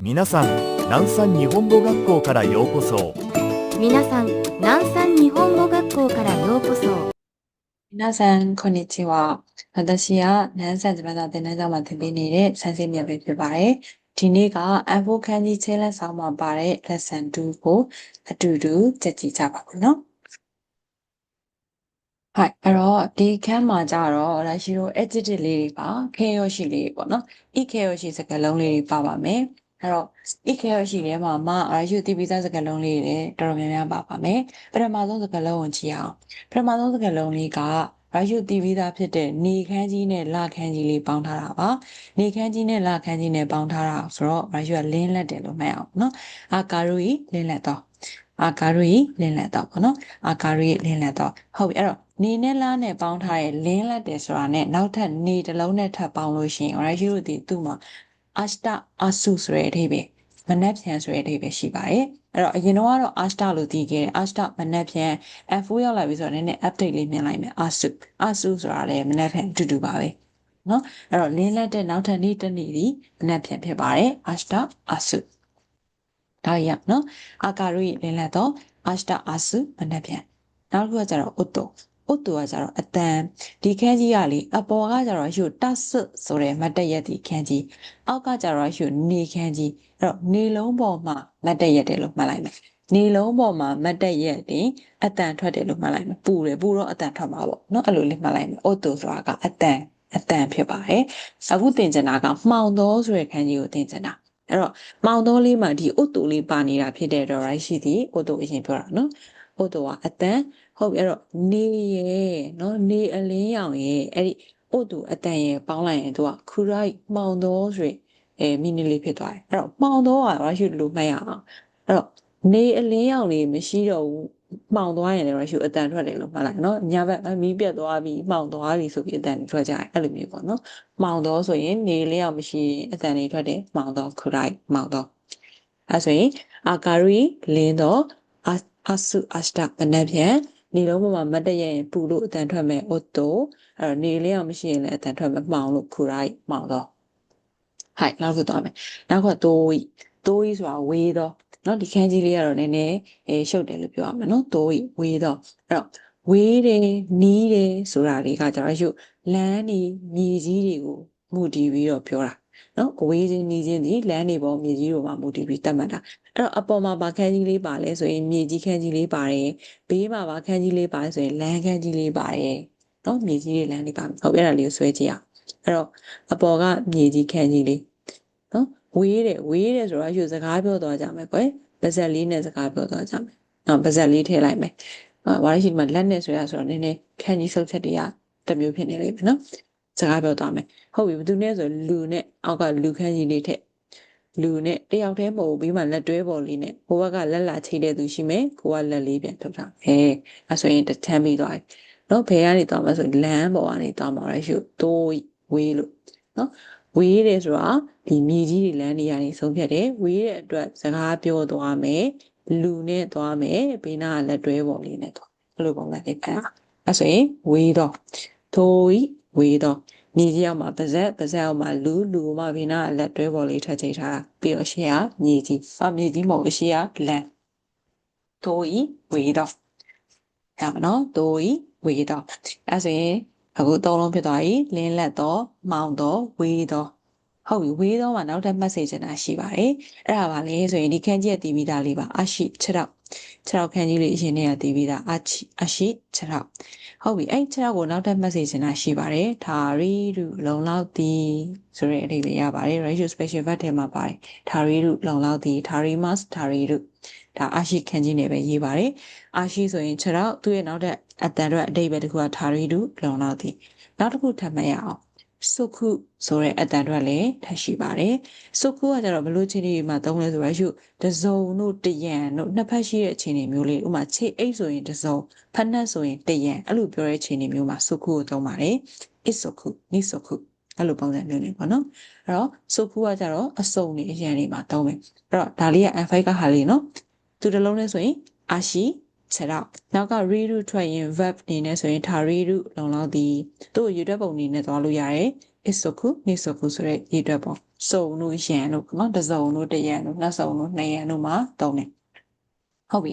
皆さん、南山日本語学校からようこそ。皆さん、南山日本語学校からようこそ。皆さん、こんにちは。私は南山ဂျပန်သာသင်တန်းကျောင်းမှာသင်ပေးနေတဲ့ဆန်းစင်းမြတ်ပဲဖြစ်ပါတယ်။ဒီနေ့က Apple Candy Challenge ဆောင်းမှာပါတဲ့ Lesson 2ကိုအတူတူကြည့်ကြပါဦးနော်။ဟုတ်အဲ့တော့ဒီခန်းမှာကြတော့ရရှိတို့ adjective လေးတွေပါခဲရောရှိလေးပေါ့နော်။ ခဲရောရှိစကားလုံးလေးတွေပါပါမယ်။အဲ့တော့ခဲရောရှိထဲမှာရရှိတီးပြီးသားစကားလုံးလေးတွေတော်တော်များများပါပါမယ်။ပထမဆုံးစကားလုံးကိုကြည့်အောင်။ပထမဆုံးစကားလုံးလေးကရရှိတီးပြီးသားဖြစ်တဲ့နေခန်းကြီးနဲ့လခန်းကြီးလေးပေါင်းထားတာပါ။နေခန်းကြီးနဲ့လခန်းကြီးနဲ့ပေါင်းထားတာဆိုတော့ရရှိကလင်းလက်တယ်လို့မှတ်အောင်နော်။အာကာရုလင်းလက်တော့အာကာရုလင်းလက်တော့ပေါ့နော်အာကာရုလင်းလက်တော့ဟုတ်ပြီအဲ့တော့နေနဲ့လားနဲ့ပေါင်းထားတဲ့လင်းလက်တယ်ဆိုတာနဲ့နောက်ထပ်နေတစ်လုံးနဲ့ထပ်ပေါင်းလို့ရှိရင် right ရုပ်ဒီသူ့မှာအရှတအဆုဆိုတဲ့အဓိပ္ပာယ်မနက်ဖြန်ဆိုတဲ့အဓိပ္ပာယ်ရှိပါတယ်အဲ့တော့အရင်တော့အရှတလို့သိခဲ့တယ်အရှတမနက်ဖြန် F4 ရောက်လာပြီဆိုတော့နည်းနည်း update လေးမြင်လိုက်မယ်အဆုဆိုတာလည်းမနက်ဖြန်အတူတူပါပဲနော်အဲ့တော့လင်းလက်တဲ့နောက်ထပ်နေ့တစ်နေ့ဒီမနက်ဖြန်ဖြစ်ပါတယ်အရှတအဆုဒါရနော်အာကာရုလင်းလက်တော့အရှတအဆုမနက်ဖြန်နောက်တစ်ခုကကျတော့ဥတ္တကကျတော့အတန်ဒီခန်းကြီးကလေအပေါ်ကကျတော့ရှုတဆဆိုတဲ့မတ်တရက်ဒီခန်းကြီးအောက်ကကျတော့ရှုနေခန်းကြီးအဲ့တော့နေလုံးပေါ်မှာမတ်တရက်တယ်လို့မှတ်လိုက်မယ်နေလုံးပေါ်မှာမတ်တရက်တင်အတန်ထွက်တယ်လို့မှတ်လိုက်မယ်ပူတော့အတန်ထွက်မှာပေါ့နော်အဲ့လိုလေးမှတ်လိုက်မယ်ဥတ္တဆိုတာကအတန်ဖြစ်ပါတယ်အခုသင်ချင်တာကမှောင်သောဆိုတဲ့ခန်းကြီးကိုသင်ချင်တာအဲ့တော့မှောင်သောလေးမှာဒီဥတ္တလေးပါနေတာဖြစ်တဲ့တော့ right ရှိသည်ဥတ္တအရင်ပြောတာနော်ဥတ္တကအတန်ဟုတ်ပြီအဲ့တော့နေရဲ့နော်နေအလင်းရောင်ရဲ့အဲ့ဒီဥတုအတန်ရဲ့ပေါင်းလိုက်ရင်သူကခူရိုက်မှောင်သောဆိုရင်မီနီလေးဖြစ်သွားတယ်အဲ့တော့မှောင်သောကရရှိလို့မှတ်ရအောင်အဲ့တော့နေအလင်းရောင်လေးမရှိတော့ဘူးမှောင်သွားရင်လည်းရရှိအတန်ထွက်တယ်လို့မှတ်လိုက်နော်ညဘက်မီးပြတ်သွားပြီမှောင်သွားပြီဆိုပြီးအတန်ထွက်ကြတယ်အဲ့လိုမျိုးပေါ့နော်မှောင်သောဆိုရင်နေအလင်းရောင်မရှိရင်အတန်တွေထွက်တယ်မှောင်သောခူရိုက်မှောင်သောအဲ့ဆိုရင်အာကာရီလင်းသောအဆုအရှတမနက်ဖြန်နေလုံးပေါ်မှာမတ်တရဲ့ပူလို့အတန်ထွက်မဲ့အိုတိုအဲ့တော့နေလေးအောင်မရှိရင်လည်းအတန်ထွက်မဲ့မှောင်လို့ခူရိုက်မှောင်တော့ဟိုက်နောက်ဆိုသွားမယ်နောက်ကတိုးကြီးဆိုတာဝေးတော့เนาะဒီခန်းကြီးလေးကတော့နည်းနည်းရှုပ်တယ်လို့ပြောရမယ်เนาะတိုးကြီးဝေးတော့အဲ့တော့ဝေးတယ်နီးတယ်ဆိုတာတွေကကျတော့ရုပ်လမ်းနေမြေကြီးတွေကိုမူတည်ပြီးတော့ပြောတာနော်အဝေးချင်းနီးချင်းဒီလမ်းနေပေါ်မြေကြီးတို့မှာမူတည်ပြီးတတ်မှတ်တာအဲ့တော့အပေါ်မှာဗာခန်းကြီးလေးပါလဲဆိုရင်မြေကြီးခန်းကြီးလေးပါတယ်ဘေးမှာဗာခန်းကြီးလေးပါတယ်ဆိုရင်လမ်းခန်းကြီးလေးပါတယ်နော်မြေကြီးလေးလမ်းလေးပါဟုတ်အဲ့ဒါလေးကိုဆွဲကြည့်အောင်အဲ့တော့အပေါ်ကမြေကြီးခန်းကြီးလေးနော်ဝေးတယ်ဆိုတော့ယူစကားပြောသွားကြမယ်ကွယ်ပါဇက်လေးနဲ့စကားပြောသွားကြမယ်နော်ပါဇက်လေးထည့်လိုက်မယ်ဝါရရှိဒီမှာလက်နဲ့ဆွဲရဆိုတော့နည်းနည်းခန်းကြီးဆုပ်ချက်တွေကတစ်မျိုးဖြစ်နေလိမ့်မယ်နော်စကားပြောသွားမယ်ဟုတ်ပြီဘယ်သူနဲ့ဆိုလူနဲ့အောက်ကလူခန်းကြီးလေးထက်လူနဲ့တယောက်တည်းမဟုတ်ပြီးမှလက်တွဲပေါ်လေးနဲ့ဘိုးဘက်ကလက်လာချိတ်တဲ့သူရှိမယ်ကိုကလက်လေးပြန်ထုတ်တာအဲဆိုရင်တစ်ထမ်းပြီးသွားပြီနော်ဘယ်ကနေသွားမှာဆိုလမ်းပေါ်ကနေသွားမှာရရှုတိုးဝေးလို့နော်ဝေးတယ်ဆိုတာဒီမြေကြီးတွေလမ်းတွေကနေဆုံးဖြတ်တယ်ဝေးတဲ့အတွက်စကားပြောသွားမယ်လူနဲ့သွားမယ်ဘေးနားကလက်တွဲပေါ်လေးနဲ့သွားအဲ့လိုပုံစံလေးဖတ်အဲ့ဆိုရင်ဝေးတော့တိုးဝေးတော့မြေကြီးအောင်မှာပါဇက်အောင်မှာလူမှာဘေးနားလက်တွဲပေါ်လေးထပ်ချိတ်ထားတာပြီးတော့ရှေ့ကမြေကြီးမဟုတ်ရှေ့ကလမ်းတိုးဝေးတော့အဲ့မနော်တိုးဝေးတော့အဲ့ဆိုရင်အခုသုံးလုံးဖြစ်သွားပြီလင်းလက်တော့မောင်တော့ဝေးတော့ဟုတ်ပြီဝေးတော့မှနောက်ထပ် message ချင်တာရှိပါတယ်အဲ့ဒါပါလေဆိုရင်ဒီခန်းကြီးကတီးပြီးသားလေးပါအရှိ6ခန်းကြီးလေးအရင်တည်းကတီးပြီးသားအရှိ6ဟုတ်ပြီအဲ့6ကိုနောက်ထပ် message ချင်တာရှိပါတယ်ဒါရီရုလုံလောက်သည်ဆိုတဲ့အဓိပ္ပာယ်ရပါတယ် ratio special verb ထဲမှာပါတယ်ဒါရီရုလုံလောက်သည်ဒါရီမတ်ဒါရီရုဒါအရှိခန်းကြီးနဲ့ပဲရေးပါတယ်အရှိဆိုရင်6သူ့ရဲ့နောက်ထပ်အတန်တော့အဓိပ္ပာယ်တစ်ခုကဒါရီရုလုံလောက်သည်နောက်တစ်ခုထပ်မှတ်ရအောင်စုခုဆိုတဲ့အတန်တော့လည်းထပ်ရှိပါတယ်စုခုကကျတော့ဘလို့ချင်းတွေမှာသုံးလဲဆိုတော့တစုံတို့တရံတို့နှစ်ဖက်ရှိတဲ့အခြေအနေမျိုးလေးဥပမာခြေအိတ်ဆိုရင်တစုံဖက်နှက်ဆိုရင်တရံအဲ့လိုပြောတဲ့အခြေအနေမျိုးမှာစုခုကိုသုံးပါတယ်အစ်စုခုနိစုခုအဲ့လိုပုံစံမျိုးလေးပေါ့နော်အဲ့တော့စုခုကကျတော့အစုံနေအရံတွေမှာသုံးမယ်အဲ့တော့ဒါလေးက N5 ကဟာလေးနော်သူတစ်လုံးနဲ့ဆိုရင်အာရှိ6နောက်က redo ထွက်ရင် verb အနေနဲ့ဆိုရင်ဒါ redo လုံလောက်သည်သူ့ရွတ်တဲ့ပုံအနေနဲ့သွားလို့ရတယ် isoku nisoku ဆိုတဲ့ဒီအတွက်ပေါ့စုံလို့ရန်လို့နော်တစ်စုံလို့တစ်ရန်လို့နှစ်စုံလို့နှစ်ရန်လို့မှာသုံးတယ်ဟုတ်ပြီ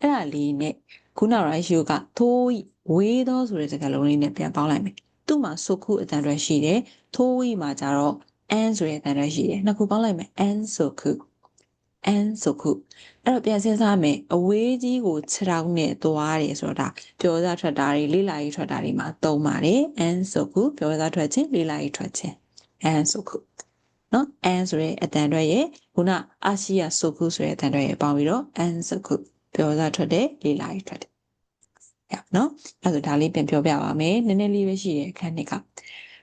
အဲ့ဒါလေးနဲ့ခုန ratio ကထိုးဝေးသောဆိုတဲ့စကားလုံးလေးနဲ့ပြန်ပေါင်းလိုက်မယ်သူ့မှာ soku အတန်အတွက်ရှိတယ်ထိုးဝေးမှာကျတော့ an ဆိုတဲ့အတန်အတွက်ရှိတယ်နှစ်ခုပေါင်းလိုက်မယ် an soku အဲ့တော့ပြန်စဉ်းစားမယ်အဝေးကြီးကိုခြေထောက်နဲ့သွားတယ်ဆိုတော့ဒါပြောစားထွက်တာတွေလေးလာရေးထွက်တာတွေမှာသုံးပါတယ် an soku ပြောစားထွက်ခြင်းလေးလာရေးထွက်ခြင်း an soku နော် an ဆိုတဲ့အတန်အတွက်ရဲ့ခုနအာရှိယာ soku ဆိုတဲ့အတန်အတွက်ရဲ့ပေါင်းပြီးတော့ an soku ပြောစားထွက်တဲ့လေးလာရေးထွက်တယ်ရနော်အဲ့ဒါဆိုဒါလေးပြန်ပြောပြပါမယ်နည်းနည်းလေးပဲရှိတယ်အခန်းနှစ်ကအဲ့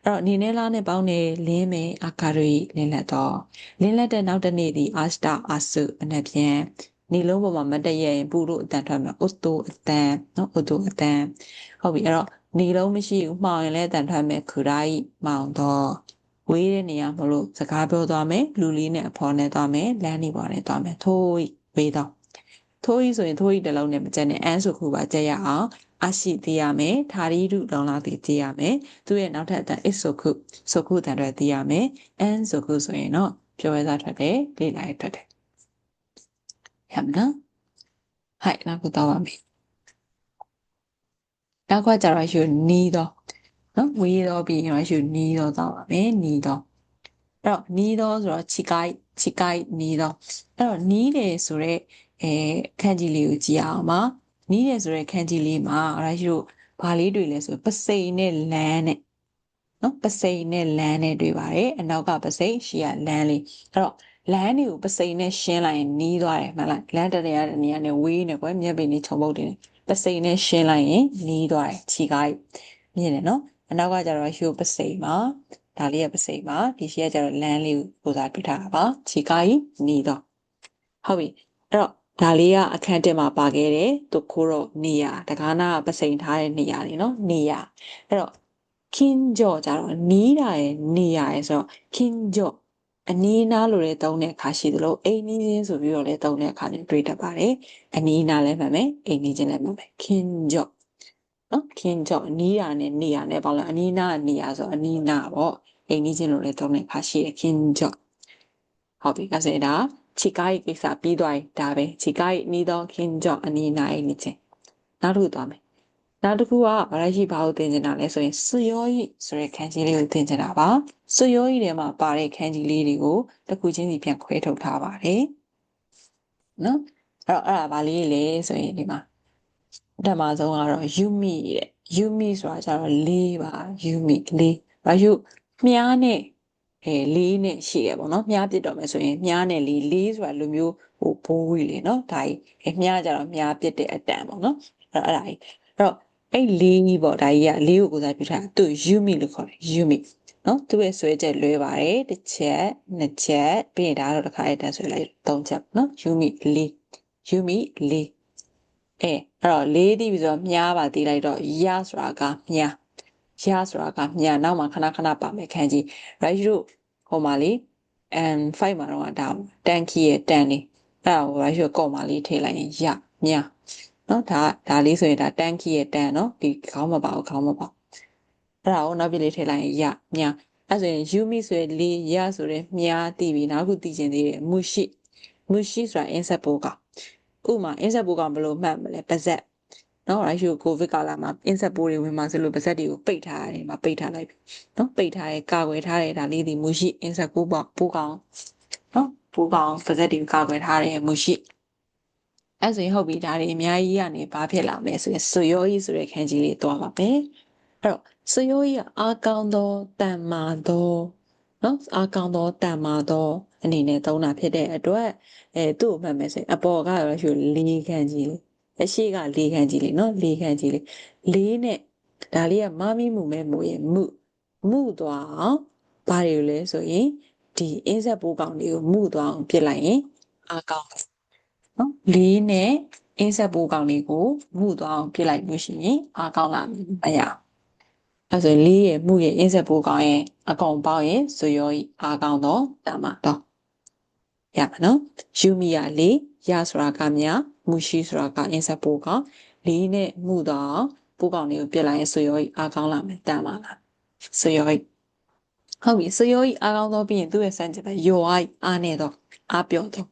တော့အနေနဲ့လားနဲ့ပေါင်းနေလင်းမယ်အာကာရီလင်းလက်တော့လင်းလက်တဲ့နောက်တစ်နေ့ဒီအာစတာအာစုအနက်ပြန်နေလုံးပေါ်မှာမတက်ရရင်ပူလို့အတန်ထွက်မှာအိုတိုအတန်နော်အိုတိုအတန်ဟုတ်ပြီအဲ့တော့နေလုံးမရှိဘူးမှောင်ရင်လည်းအတန်ထွက်မယ်ခူရိုင်းမောင်တော့ဝေးတဲ့နေရာမလို့စကားပြောသွားမယ်လူလေးနဲ့အဖော်နဲ့သွားမယ်လမ်းနေပေါ်နဲ့သွားမယ်ထိုးဝေးတော့ထိုးကြီးဆိုရင်ထိုးကြီးတစ်လုံးနဲ့မကျက်နဲ့အန်းဆိုခုပါကျက်ရအောင်အရှိသိရမယ်ထာရီတုလောင်လာသိသိရမယ်သူရဲ့နောက်ထပ်အတန် is ဆိုခုအတန်တွေသိရမယ်အန်းဆိုခုဆိုရင်တော့ပြောရစားထွက်တယ်လေ့လာရထွက်တယ်ရမလားဟိုက်နောက်ခုတော့ပါမယ်နောက်ကကြတော့ယူနီးတော့နော်ဝေးတော့ပြီးရင်ယူနီးတော့ပါမယ်နီးတော့အဲ့တော့နီးတော့ဆိုတော့ချီကိုက်နီးတော့အဲ့တော့နီးတယ်ဆိုတော့ခန်းကြီးလေးကိုကြည့်အောင်ပါနီးတယ်ဆိုတဲ့ခန်းကြီးလေးမှာအဲ့ဒါရှိလို့ဘာလေးတွေလဲဆိုပစိန်နဲ့လမ်းနဲ့နော်ပစိန်နဲ့လမ်းနဲ့တွေ့ပါတယ်အနောက်ကပစိန်ရှေ့ကလမ်းလေးအဲ့တော့လမ်းတွေကိုပစိန်နဲ့ရှင်းလိုက်ရင်နီးသွားတယ်မှန်လားလမ်းတနေရာနဲ့ဝေးနေကွယ်မျက်ပင်လေးခြုံပုတ်တင်ပစိန်နဲ့ရှင်းလိုက်ရင်နီးသွားတယ်ခြိကိုက်မြင်တယ်နော်အနောက်ကကျတော့ရှိုးပစိန်မှာဒါလေးကပစိန်မှာဒီရှေ့ကကျတော့လမ်းလေးကိုစားပြထားတာပါခြိကိုက်နီးတော့ဟုတ်ပြီအဲ့တော့ဒါလေးကအခန်းတက်မှာပါခဲ့တယ်သူခိုးတော့နေရတကားနာပစိန်ထားတဲ့နေရာလေးနော်နေရအဲ့တော့ခင်းကြော့ကြတော့နီးတာရဲ့နေရရဲ့ဆိုတော့ခင်းကြော့အနီးနားလိုလည်းတုံးတဲ့အခါရှိသလိုအိမ်နီးချင်းဆိုပြီးတော့လည်းတုံးတဲ့အခါနဲ့တွေ့တတ်ပါတယ်အနီးနားလည်းမှတ်မယ်အိမ်နီးချင်းလည်းမှတ်မယ်ခင်းကြော့နော်ခင်းကြော့နီးတာနဲ့နေရနဲ့ပေါ့လားအနီးနားနေရဆိုအနီးနားပေါ့အိမ်နီးချင်းလိုလည်းတုံးတဲ့အခါရှိတယ်ခင်းကြော့ဟုတ်ပြီအဲ့ဒါခြိကိုက်ကိစ္စပြီးသွားရင်ဒါပဲခြိကိုက်နီးတော့ခင်းကြော့အနီးနားအိမ်နီးချင်းနောက်တစ်ခုသွားမယ်နောက်တစ်ခုကဘာလဲရှိဘာလို့သင်ချင်တာလဲဆိုရင်စွရောဤဆိုတဲ့ခန်းကြီးလေးကိုသင်ချင်တာပါစွရောဤထဲမှာပါတဲ့ခန်းကြီးလေးတွေကိုတစ်ခုချင်းစီပြန်ခွဲထုတ်ထားပါတယ်နော်အဲ့ဒါဘာလေးလဲဆိုရင်ဒီမှာပထမဆုံးကတော့ယူမီတဲ့ယူမီဆိုတာကျတော့လေးပါယူမီလေးဘာယူမြားနဲ့လေးနဲ့ရှိရပေါ့နော်မြားပြစ်တော့မယ်ဆိုရင်မြားနဲ့လေးဆိုတာလိုမျိုးဟိုဘိုးဝီလေနော်ဒါကြီးမြားကြတော့မြားပြစ်တဲ့အတန်ပေါ့နော်အဲ့ဒါကြီးအဲ့တော့အဲ့လေးပေါ့ဒါကြီးကလေးကိုစားပြထားသူယူမီလို့ခေါ်တယ်ယူမီနော်သူရဲ့ဆွဲချက်လွဲပါတယ်တစ်ချက်နှစ်ချက်ပြီးရင်ဒါတော့တစ်ခါတည်းဆွဲလိုက်သုံးချက်နော်ယူမီလေးယူမီလေးအဲ့တော့လေးတီးပြီးဆိုတော့မြားပါတီးလိုက်တော့ရဆိုတာကမြားရဆိုတာကမြားနောက်မှာခဏပါမယ်ခန်းကြီး right တို့ဟိုမှာလေ5မှာတော့ဒါတန်ခီရဲ့တန်လေးအဲ့ဒါကို right တို့ကော့မှာလေးထည့်လိုက်ရင်ရမြားနော်ဒါလေးဆိုရင်ဒါတန်ခီရဲ့တန်နော်ဒီခေါင်းမပါဘူးခေါင်းမပါအဲ့ဒါကိုနောက်ပြလေးထည့်လိုက်ရင်ရမြားအဲ့ဆိုရင်ယူမီဆိုရင်လေးရဆိုတဲ့မြားတီးပြီးနောက်ခုတီးကျင်သေးတယ်မူရှိဆိုတာအင်းဆက်ပိုးကောင်ဥမာအင်းဆက်ပိုးကောင်ဘယ်လိုမှတ်မလဲပါဇက်နော်အဲ့ဒီကိုဗစ်ကာလမှာအင်းဆက်ပိုးတွေဝင်မှာဆိုလို့ပါဇက်တွေကိုပိတ်ထားရတယ်မှာပိတ်ထားလိုက်ပြီနော်ပိတ်ထားရဲကာကွယ်ထားတဲ့ဒါလေးဒီမူရှိအင်းဆက်ပိုးကောင်နော်ပိုးကောင်ပါဇက်တွေကိုကာကွယ်ထားတဲ့မူရှိအဲ့ဆိုရင်ဟုတ်ပြီဒါတွေအများကြီးကနေဘာဖြစ်လာမလဲဆိုရင်စွရောကြီးဆိုတဲ့ခန်းကြီးလေးသွားပါမယ်အဲ့တော့စွရောကြီးကအာကောင်းသောတန်မာသောနော်အာကောင်းသောတန်မာသောအနေနဲ့သုံးတာဖြစ်တဲ့အတွက်သူ့ကိုမှတ်မယ်ဆိုရင်အပေါ်ကတော့ရှိလေးခန်းကြီးလေးအရှိကလေးခန်းကြီးလေးနော်လေးခန်းကြီးလေးလေးနဲ့ဒါလေးကမမီမှုမဲ့မို့ရင်မှုသွားအောင်ဘာတွေလဲဆိုရင်ဒီအင်းဆက်ပိုးကောင်လေးကိုမှုသွားအောင်ပြစ်လိုက်ရင်အာကောင်းနော်လေးနဲ့အင်းဆက်ပိုးကောင်လေးကိုမှုသွားအောင်ပြစ်လိုက်လို့ရှိရင်အာကောင်းလာမရအဲ့ဆိုလေးရဲ့မှုရဲ့အင်းဆက်ပိုးကောင်ရဲ့အကောင်ပေါင်းရင်ဆိုရောအာကောင်းတော့တမတော့ရပါနော်ယူမီယာလေးရဆိုတာကမြမှုရှိဆိုတာကအင်းဆက်ပိုးကောင်လေးနဲ့မှုတော့ပိုးကောင်လေးကိုပြစ်လိုက်ရင်ဆိုရောအာကောင်းလာမယ်တမလားဆိုရော ဟုတ်ပြီဆိုရောဤအားကောင်းသောပြီးရင်သူ့ရဲ့စံချင်ပဲယောဤအားနေတော့အားပြောတော့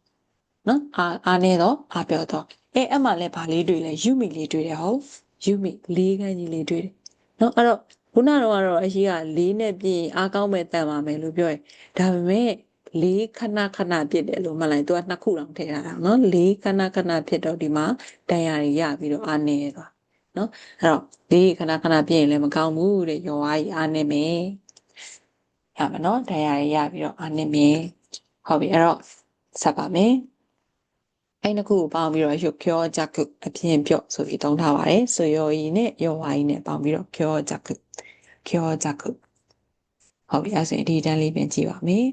နော်အားနေတော့အားပြောတော့အဲ့မှာလည်းဗာလေးတွေ့လဲယူမီလေးတွေ့တယ်ဟုတ်ယူမီလေးခန်းကြီးလေးတွေ့တယ်နော်အဲ့တော့ခုနကတော့အရှိကလေးနဲ့ပြည့်အားကောင်းမဲ့တန်ပါမယ်လို့ပြောရင်ဒါပေမဲ့လေးခဏခဏဖြစ်တယ်လို့မှတ်လိုက်သူကနှစ်ခုတောင်ထည့်ထားတာနော်လေးခဏခဏဖြစ်တော့ဒီမှာတန်ရာတွေရပြီးတော့အားနေသွားနော်အဲ့တော့လေးခဏခဏပြည့်ရင်လည်းမကောင်းဘူးတဲ့ယောဤအားနေမယ်ရမယ်နော်တန်ရာတွေရပြီးတော့အားနေမယ်ဟုတ်ပြီအဲ့တော့ဆက်ပါမယ်အဲ့နှစ်ခုကိုပေါင်းပြီးတော့ရုပ်ကျော်ကြကုအပြင်ပြော့ဆိုပြီးသုံးထားပါတယ်ဆိုရောဤနဲ့ယောဝါဤနဲ့ပေါင်းပြီးတော့ကျော်ကြကုဟုတ်ပြီအဲ့ဆိုရင်ဒီတန်းလေးပြင်ကြည့်ပါမယ်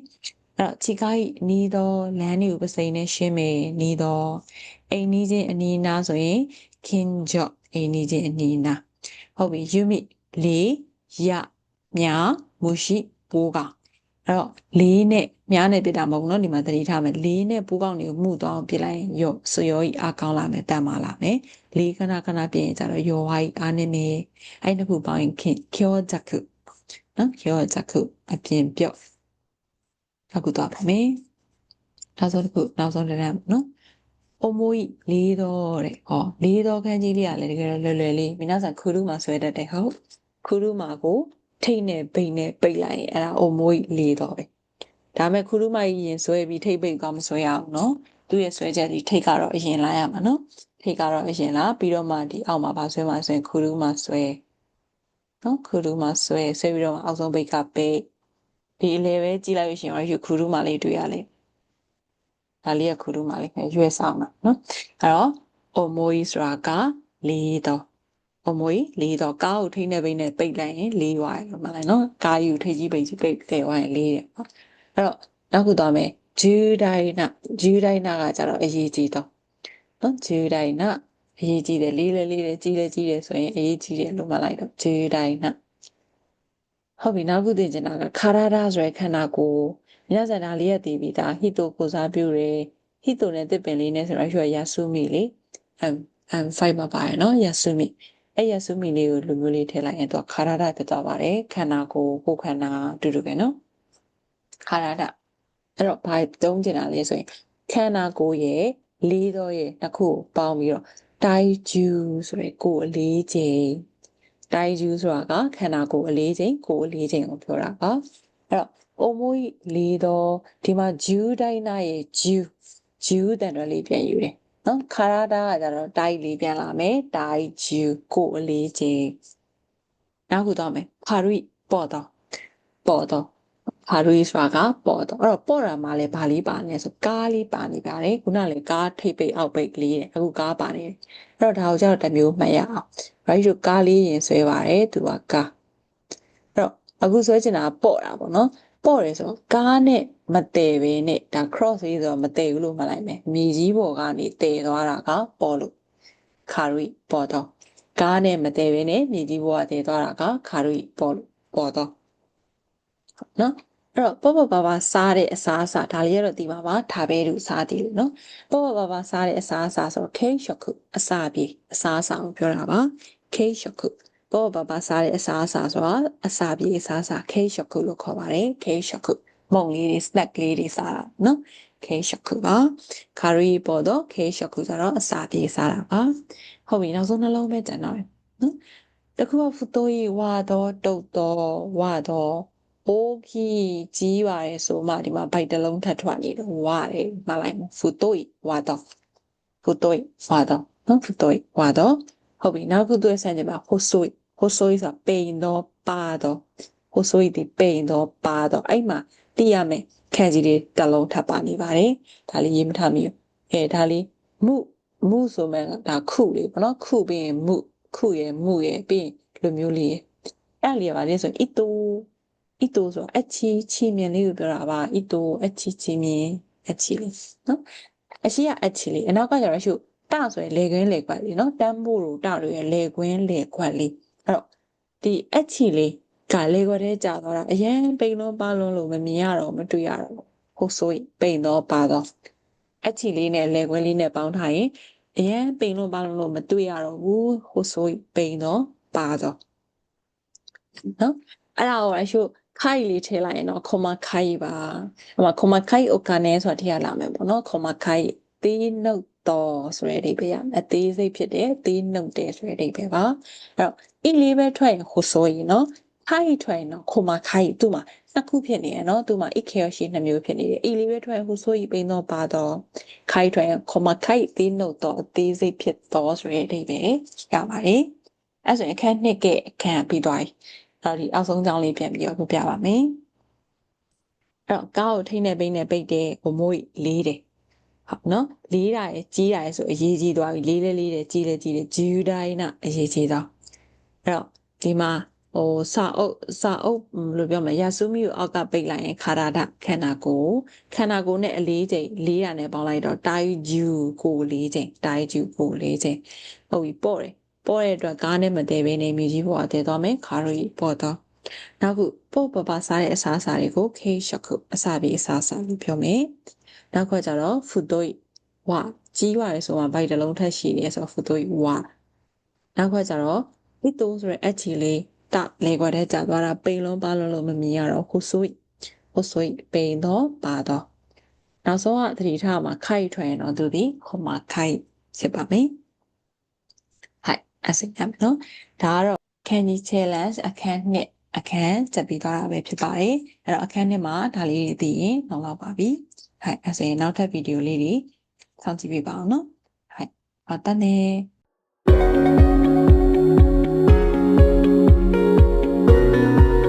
အဲ့တော့ခြေကားဤနီးသောလမ်းတွေကိုပစိန်နဲ့ရှင်းမယ်နီးသောအိမ်နီးချင်းအနီးနားဆိုရင်ခင်ကြော့အိမ်နီးချင်းအနီးနားဟုတ်ပြီယူမိလေးရမြမရှိပိုးကအဲ့တော့လေးနဲ့မြားနဲ့ပြတာမဟုတ်ဘူးเนาะဒီမှာသတိထားမယ်လေးနဲ့ပိုးကောင်းတွေကိုမှုသွားအောင်ပြလိုက်ရင်ရော့ဆိုရောဤအားကောင်းလာမယ်တန်မာလာမယ်လေးခဏခဏပြင်ကြတော့ရောဝါဤအားနေမယ်အဲ့နှစ်ခုပေါင်းရင်ကျော်ကြကုနော်ကျော်ကြကုအပြင်ပြော့အခုတော့ပါမယ်နောက်ဆုံးတစ်ခုနောက်ဆုံးတစ်ခါနော်အမိုးလေးတော့တဲ့ဟောလေးတော့ခန်းကြီးလေးကလည်းတကယ်လွယ်လွယ်လေးမိနာဆန်ခူးလူမှာဆွဲတတ်တယ်ဟုတ်ခူးလူမှာကိုထိတ်နဲ့ပိတ်နဲ့ပိတ်လိုက်ရင်အဲ့ဒါအမိုးလေးတော့ပဲဒါမဲ့ခူးလူမကြီးရင်ဆွဲပြီးထိတ်ပိတ်ကောင်းမဆွဲရအောင်နော်သူ့ရဲ့ဆွဲချက်ဒီထိတ်ကတော့အရင်လာရမှာနော်ထိတ်ကတော့အရင်လာပြီးတော့မှဒီအောက်မှာပါဆွဲမှာဆိုရင်ခူးလူမှာဆွဲနော်ခူးလူမှာဆွဲပြီးတော့အောက်ဆုံးပိတ်ကပိတ်ဒီအလေပဲကြည့်လိုက်လို့ရှိရင်ရခူးလူမှာလေးတွေ့ရလေဒါလေးကခူးလူမှာလေးရွယ်ဆောင်တာနော်အဲ့တော့အမိုးဆိုတာကလေးတော့အမွေလေးတော့ကားကိုထိနေပိတ်နဲ့ပိတ်လိုက်ရင်လေးရွာရလို့မလားနော်ကားယူထိကြီးပိတ်ကြီးပိတ်ခဲ့သွားရင်လေးတယ်နော်အဲ့တော့နောက်ခုသွားမယ်ဂျူဒိုင်နာကကြတော့အရေးကြီးတော့နော်ဂျူဒိုင်နာအရေးကြီးတယ်လေးကြီးတယ်ဆိုရင်အရေးကြီးတယ်လို့မှတ်လိုက်တော့ဂျူဒိုင်နာဟုတ်ပြီနောက်ခုသိချင်တာကခါရဒါဆိုရယ်ခန္ဓာကိုယ်ညဇာတာလေးရတည်ပြီးဒါဟိတိုကိုစားပြုတယ်ဟိတိုနဲ့တစ်ပင်လေးနဲ့ဆိုတော့ရွှေရဆုမိလေ5မှာပါရနော်ရဆုမိအဲ့ရဆုမိလေးကိုလူမျိုးလေးထည့်လိုက်ရင်တော့ခါရဒဖြစ်သွားပါတယ်ခန္ဓာကိုယ်ခန္ဓာတူတူပဲနော်ခါရဒအဲ့တော့ဘာသုံးချင်တာလဲဆိုရင်ခန္ဓာကိုယ်ရဲ့လေးတော့ရဲ့နှစ်ခုပေါင်းပြီးတော့တိုင်းကျူဆိုရယ်ကိုယ်အလေးချိန်တိုင်းကျူဆိုတာကခန္ဓာကိုယ်အလေးချိန်ကိုယ်အလေးချိန်ကိုပြောတာပါအဲ့တော့အမိုးလေးတော့ဒီမှာဂျူဒိုင်နာရဲ့ဂျူတန်တော်လေးပြန်ယူတယ်နော်ခါရတာကကြတော့တိုင်းလေးပြန်လာမယ်တိုင်းဂျူကိုအလေးချင်းနောက်ခုတော့မယ်ဖာရိပေါ်တော့ဖာရိဆိုတာကပေါ်တော့အဲ့တော့ပေါ်တာမှလည်းဗာလေးပါနေဆိုကားလေးပါနေပါတယ်ခုနလည်းကားထိပ်ပိတ်အောက်ပိတ်လေးတယ်အခုကားပါနေတယ်အဲ့တော့ဒါကိုကျတော့တစ်မျိုးမှတ်ရအောင်ဘာလို့ကားလေးရင်ဆွဲပါတယ်သူကကားအဲ့တော့အခုဆွဲချင်တာပေါ်တာပေါ့နော်ပေါ်တယ်ဆိုကားနဲ့မတည်ပဲနဲ့ဒါ cross ရေးဆိုတော့မတည်ဘူးလို့မှတ်လိုက်မယ်မြေကြီးပေါ်ကနေတည်သွားတာကပေါ်လို့ခါရီပေါ်တော့ကားနဲ့မတည်ပဲနဲ့မြေကြီးပေါ်ကတည်သွားတာကခါရီပေါ်တော့နော်အဲ့တော့ပေါ့ပါစားတဲ့အစားအစာဒါလေးရတော့ဒီပါပါဒါပဲလို့စားသေးလို့နော်ပေါ့ပါစားတဲ့အစားအစာဆိုတော့ cake shock အစာပြေအစားအစာကိုပြောတာပါ cake shockပေါ့ပါစားတဲ့အစားအစာဆိုတာအစာပြေအစားအစာ cake shock လို့ခေါ်ပါတယ် cake shock မုံလေးတွေ snack လေးတွေစားတာနော် cake shock ပါခါရီပေါ်တော့ cake shock ဆိုတော့အစာပြေစားတာပါဟုတ်ပြီနောက်ဆုံးနှလုံးပဲကျန်တော့နော်တခုကဖူတိုးရီဝါတော့တုတ်တော့ဝါတော့အိုးကြီးပါတယ်ဆိုမှဒီမှာဗိုက်တစ်လုံးထပ်ထွက်နေတော့ဝါတယ်မှတ်လိုက်ဖူတိုးရီဝါတော့နော်ဖူတိုးရီဝါတော့ဟုတ်ပြီနောက်ခုသွေးဆန်ကြပါဟိုဆိုဆိုတာပိန်တော့ပါတော့ဟိုဆိုဒီပိန်တော့ပါတော့အဲ့မှာသိရမယ်ခန့်ကြီးတွေတစ်လုံးထပ်ပါနေပါတယ်ဒါလေးရေးမထားမိဘူးဒါလေးမှုဆိုမှဒါခုလေးပေါ့နော်ခုပြီးရင်ခုရယ်မှုရယ်ပြီးရင်လိုမျိုးလေးအဲ့လေးပါလေဆိုအီတိုဆိုအချီမြင်လေးကိုပြောတာပါအီတိုအချီမြင်အချီလေးနော်အရှိကအချီလေးအနောက်ကကျတော့ရှုတဆိုရင်လေကွင်းလေခွက်လေးနော်တန်းဖို့တို့တတို့ရယ်လေကွင်းလေခွက်လေးအဲ့တော့ဒီအချီလေးကလေခွက်ထဲကြာသွားတာအရင်ပိန်လုံးပါလုံးလို့မမြင်ရတော့မတွေ့ရတော့ဟုတ်ဆိုပိန်တော့ပါတော့အချီလေးနဲ့လေခွင်းလေးနဲ့ပေါင်းထားရင်အရင်ပိန်လုံးပါလုံးလို့မတွေ့ရတော့ဘူးဟုတ်ဆိုပိန်တော့ပါတော့နော်အဲ့ဒါကိုအရှု ခိုင်လေးထည့်လိုက်ရင်တော့ခေါမခိုင်ပါအမခေါမခိုင်အိုကနေဆိုတာထည့်ရလာမယ်ပေါ့နော်ခေါမခိုင်သေးနှုတ်တော်ဆိုတဲ့အဓိပ္ပာယ်ရအသေးစိတ်ဖြစ်တယ်သေးနှုတ်တယ်ဆိုတဲ့အဓိပ္ပာယ်ပါအဲ့တော့အီလေးပဲထွက်ရင်ဟိုဆိုရင်နော်ခိုင်ထွက်ရင်တော့ခေါမခိုင်သူ့မှာနှစ်ခုဖြစ်နေရနော်သူ့မှာအခရရှိနှစ်မျိုးဖြစ်နေတယ်အီလေးပဲထွက်ရင်ဟိုဆိုရင်ပိန်းတော့ပါတော့ခိုင်ထွက်ရင်ခေါမခိုင်သေးနှုတ်တော်အသေးစိတ်ဖြစ်တော်ဆိုတဲ့အဓိပ္ပာယ်ရပါတယ်အဲ့ဆိုရင်အခန်းနှစ်ကအခန်းပြီးသွားပြီဒီအောက်ဆုံးကြောင်းလေးပြန်ပြီးတော့ပြပါမယ်အဲ့တော့ကားကိုထိန်းနေပိန်းနေပိတ်တဲ့ဟိုမိုးလေးတယ်ဟုတ်နော်လေးတာရယ်ကြီးတာရယ်ဆိုအရေးကြီးသွားပြီလေးလေးတယ်ကြီးလဲကြီးတယ်ဂျူဒိုင်းနာအရေးကြီးသွားအဲ့တော့ဒီမှာဟိုစာအုပ်ဘယ်လိုပြောမလဲရဆူမီကိုအောက်ကပိတ်လိုက်ရင်ခါရဒခန္ဓာကိုယ်နဲ့အလေးချိန်လေးတာနဲ့ပေါင်းလိုက်တော့တိုင်းဂျူကိုလေးချိန်တိုင်းဂျူကိုလေးချိန်ဟုတ်ပြီပေါ့တယ်ပေါ်တဲ့အတွက်ကားနဲ့မတည်ဘဲနေမြည်ကြီးပေါ်အတည်သွားမယ်ခါရိုကြီးပေါ်တော့နောက်ခုပေါ့ပပစားတဲ့အစားအစာတွေကိုခေရှခုအစာပြီးအစားအစာလို့ပြောမယ်နောက်ခေါ်ကြတော့ဖူတိုးဝါကြီးွားရဲဆိုမှဘိုက်တစ်လုံးထက်ရှိတယ်ဆိုတော့ဖူတိုးဝါနောက်ခေါ်ကြတော့ဒီတိုးဆိုတဲ့အချီလေးတလေခွက်ထဲကြာသွားတာပိန်လုံးပါလုံးမမြင်ရတော့ဟိုဆိုပိန်တော့ပါတော့နောက်ဆုံးကသတိထားမှာခိုက်ထွက်ရင်တော့သူဒီခုမှခိုက်ဖြစ်ပါမယ်အစိမ်းရမယ်နော်ဒါကတော့အခန်းကြီး challenge အခန်းနှစ်အခန်းစက်ပြီးသွားတာပဲဖြစ်ပါတယ်အဲ့တော့အခန်းနှစ်မှာဒါလေးတွေသိရင်နောက်တော့ပါပြီအစိမ်းနောက်ထပ်ဗီဒီယိုလေးတွေစောင့်ကြည့်ပေးပါအောင်နော်ဟုတ်တန်းနေ